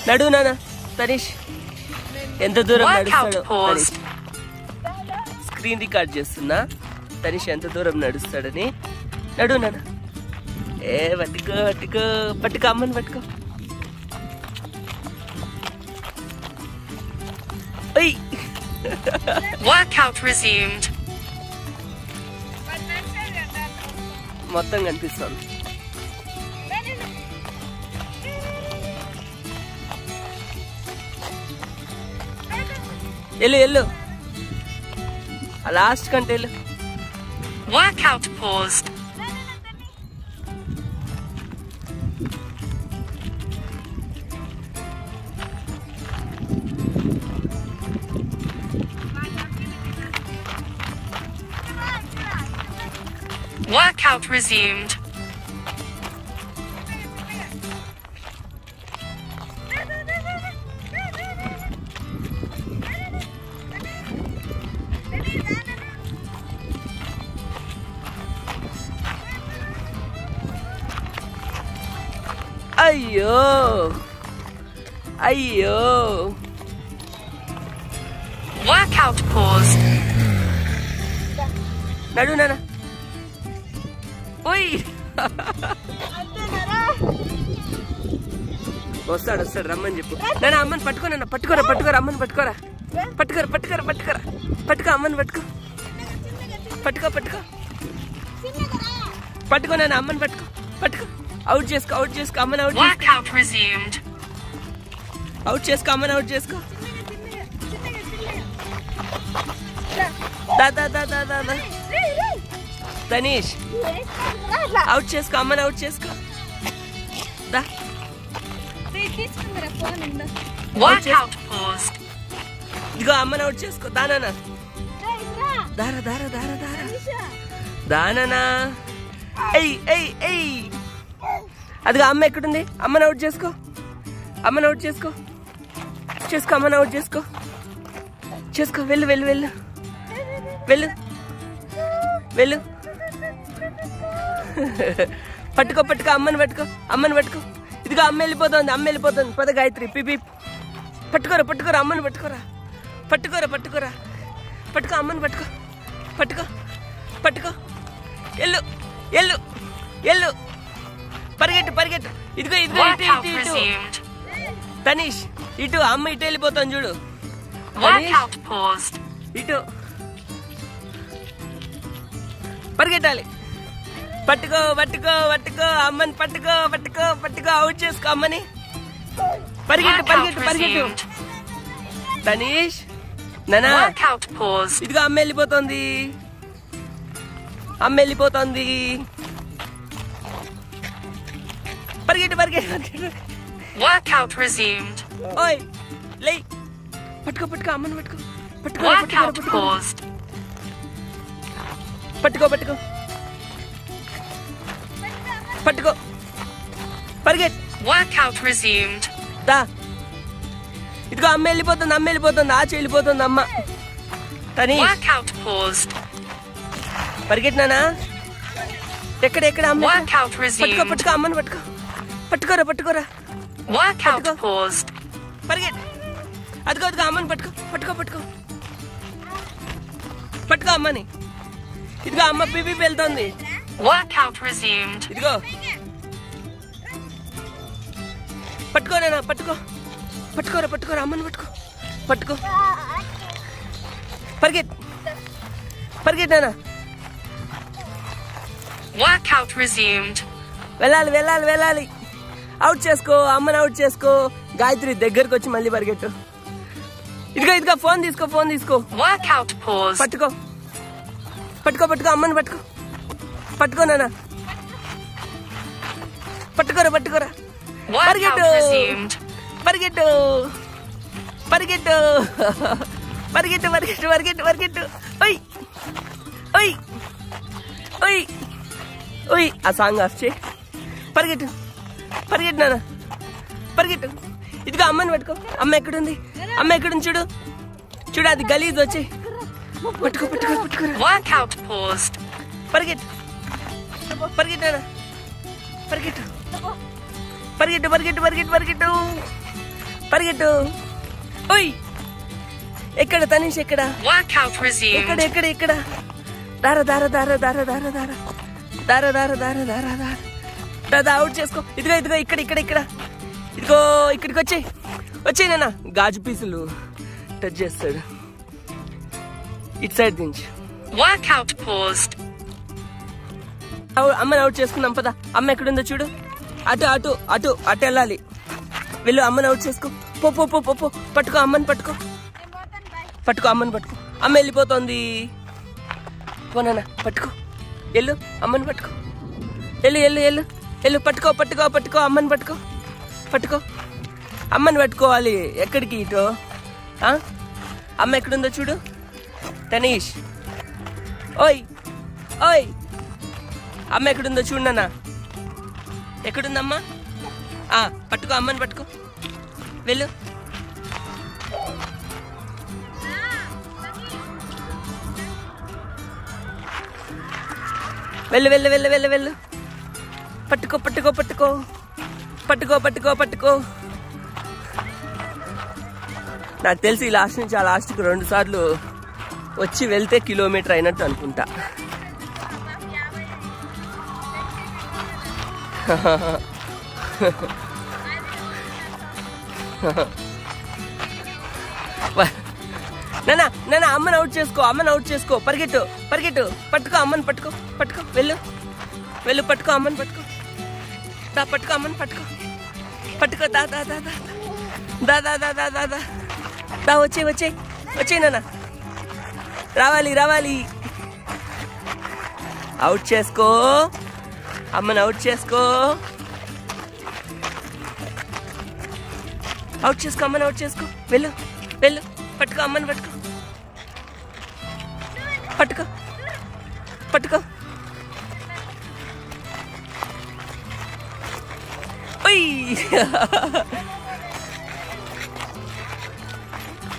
నడు నాన్న తనీష్ ఎంత దూరం నడుస్తాడో తనీష్ స్క్రీన్ రికార్డ్ చేస్తున్నా తనీష్ ఎంత దూరం నడుస్తాడని నడు నాన్న పట్టుకో పట్టుకో పట్టుకో అమ్మని పట్టుకో Workout resumed. మొత్తం కనిపిస్తుంది ఎల్లు లాస్ట్ కంటే వెళ్ళు Workout paused. Workout resumed. అయ్యో అయ్యో Workout paused. నడు నాన్న ఓయ్ వస్తాడు రమ్మని చెప్పు నాన్న అమ్మని పట్టుకో నాన్న పట్టుకోరా అమ్మని పట్టుకోరా పట్టుకో అమ్మని పట్టుకో నాన్న అమ్మని పట్టుకో అవుట్ చేసుకో అమ్మని Workout resumed. అవుట్ చేసుకో దా తనీష్ అవుట్ చేసుకో అమ్మని అవుట్ చేసుకో దా Workout paused. ఇదిగో అమ్మని అవుట్ చేసుకో దానా దానా ఎయ్ అదిగో అమ్మ ఎక్కడుంది అమ్మని అవుట్ చేసుకో అమ్మని అవుట్ చేసుకో వెళ్ళు పట్టుకో అమ్మని పట్టుకో ఇదిగో అమ్మ వెళ్ళిపోతుంది పద గాయత్రి పిపి పట్టుకోరా అమ్మని పట్టుకో అమ్మని పట్టుకో ఎల్లు పరిగెట్టు ఇదిగో Workout ఇటు resumed. తనీష్ ఇటు అమ్మ ఇటు వెళ్ళిపోతాను చూడు Workout paused. ఇటు పరిగెట్టాలి పట్టుకో అమ్మని పట్టుకో అవుట్ చేసుకో అమ్మని పరిగెట్టు తనీష్ నానా Workout paused. ఇదిగో అమ్మ వెళ్ళిపోతుంది పరిగెట్టు Workout resumed. ఓయ్ లే పట్టుకో అమ్మని Workout paused. పట్టుకో పరిగెట్ Workout resumed. దా ఇదిగో అమ్మ వెళ్ళిపోతుంది ఆచి వెళ్ళిపోతుంది అమ్మ తనీష్ Workout paused. పరిగెట్టినానా ఎక్కడ అమ్మ Workout resumed. పట్టుకో అమ్మని పట్టుకోరా Workout paused. పరిగెట్ అదిగో అమ్మని పట్టుకో అమ్మని ఇదిగో అమ్మ పిపి వెళ్తుంది Workout resumed. ఇదిగో పట్టుకోరా అమ్మని పట్టుకో పరిగెట్ నాన్న Workout resumed. వెళ్ళాలి అవుట్ చేసుకో అమ్మని అవుట్ చేసుకో గాయత్రి దగ్గరకు వచ్చి మళ్ళీ పరిగెట్టు ఇదిగో ఫోన్ తీసుకో Workout paused. పట్టుకో అమ్మని పట్టుకో నాన్న పట్టుకోరా Workout resumed. పరిగెట్టు ఓయ్ ఆ సాంగ్ ఆఫ్ చేయి పరిగెట్టు నాన్న ఇదిగో అమ్మని పట్టుకో అమ్మ ఎక్కడుంది చూడు అది గలీజ్ వచ్చి పట్టుకో Workout paused. పరిగెట్టు నాన్న పరిగెట్టు పరిగెట్టు. ఓయ్ ఎక్కడ తనీష్ ఎక్కడ? Workout resumed. ఎక్కడ ఎక్కడ ఎక్కడ? దార దార దార దార దార దార దార దార దార దార దార దాదా అవుట్ చేసుకో. ఇదిగో ఇదిగో ఇక్కడ ఇక్కడ ఇక్కడ ఇదిగో ఇక్కడికి వచ్చేయి నాన్న. గాజు పీసులు టచ్ చేస్తాడు. ఇటు సైడ్ దించు. Workout paused. అమ్మని అవుట్ చేసుకుందాం పదా. అమ్మ ఎక్కడుందో చూడు. అటు అటు అటు అటు వెళ్ళాలి. వెళ్ళు అమ్మని అవుట్ చేసుకో. పో పో పో పో పట్టుకో అమ్మని పట్టుకో. పట్టుకో అమ్మని పట్టుకో. అమ్మ వెళ్ళిపోతుంది. పోనా పట్టుకో. వెళ్ళు అమ్మని పట్టుకో. వెళ్ళు వెళ్ళు వెళ్ళు వెళ్ళు. పట్టుకో పట్టుకో పట్టుకో అమ్మని పట్టుకో. పట్టుకో అమ్మని పట్టుకోవాలి. ఎక్కడికి ఇటు? అమ్మ ఎక్కడుందో చూడు. తనీష్ ఓయ్ ఓయ్ అమ్మ ఎక్కడుందో చూడు నాన్న. ఎక్కడుందమ్మా? పట్టుకో అమ్మని పట్టుకో. వెళ్ళు. వెళ్ళు వెళ్ళు వెళ్ళు వెళ్ళు వెళ్ళు. పట్టుకో పట్టుకో పట్టుకో పట్టుకో పట్టుకో పట్టుకో. నాకు తెలిసి లాస్ట్ నుంచి ఆ లాస్ట్కి 2 సార్లు వచ్చి వెళ్తే కిలోమీటర్ అయినట్టు అనుకుంటా. నానా నానా అమ్మని అవుట్ చేసుకో. అమ్మని అవుట్ చేసుకో. పరిగెట్టు పరిగెట్టు. పట్టుకో అమ్మని పట్టుకో. పట్టుకో వెళ్ళు వెళ్ళు. పట్టుకో అమ్మని పట్టుకో. దా పట్టుకో అమ్మని పట్టుకో. పట్టుకో దా దా దా దా దా దా దా దా దా దా దా. వచ్చేయి నాన్న. రావాలి రావాలి. అవుట్ చేసుకో. అమ్మని అవుట్ చేసుకో. అవుట్ చేసుకో అమ్మని అవుట్ చేసుకో. వెళ్ళు వెళ్ళు. పట్టుకో అమ్మని పట్టుకో. పట్టుకో పట్టుకో.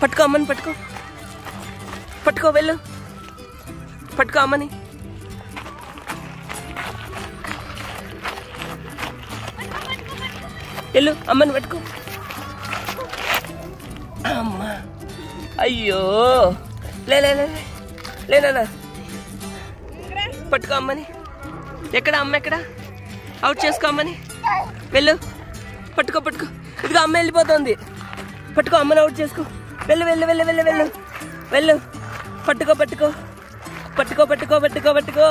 పట్టుకో అమ్మని పట్టుకో. పట్టుకో వెళ్ళు. పట్టుకో అమ్మని. వెళ్ళు అమ్మని పట్టుకో. అమ్మా అయ్యో లేనా. పట్టుకో అమ్మని. ఎక్కడ అమ్మ ఎక్కడ? అవుట్ చేసుకో అమ్మని. వెళ్ళు. పట్టుకో పట్టుకో. ఇదిగో అమ్మ వెళ్ళిపోతుంది. పట్టుకో అమ్మని అవుట్ చేసుకో. వెళ్ళు వెళ్ళు వెళ్ళు వెళ్ళు వెళ్ళు వెళ్ళు. పట్టుకో పట్టుకో పట్టుకో పట్టుకో పట్టుకో పట్టుకో.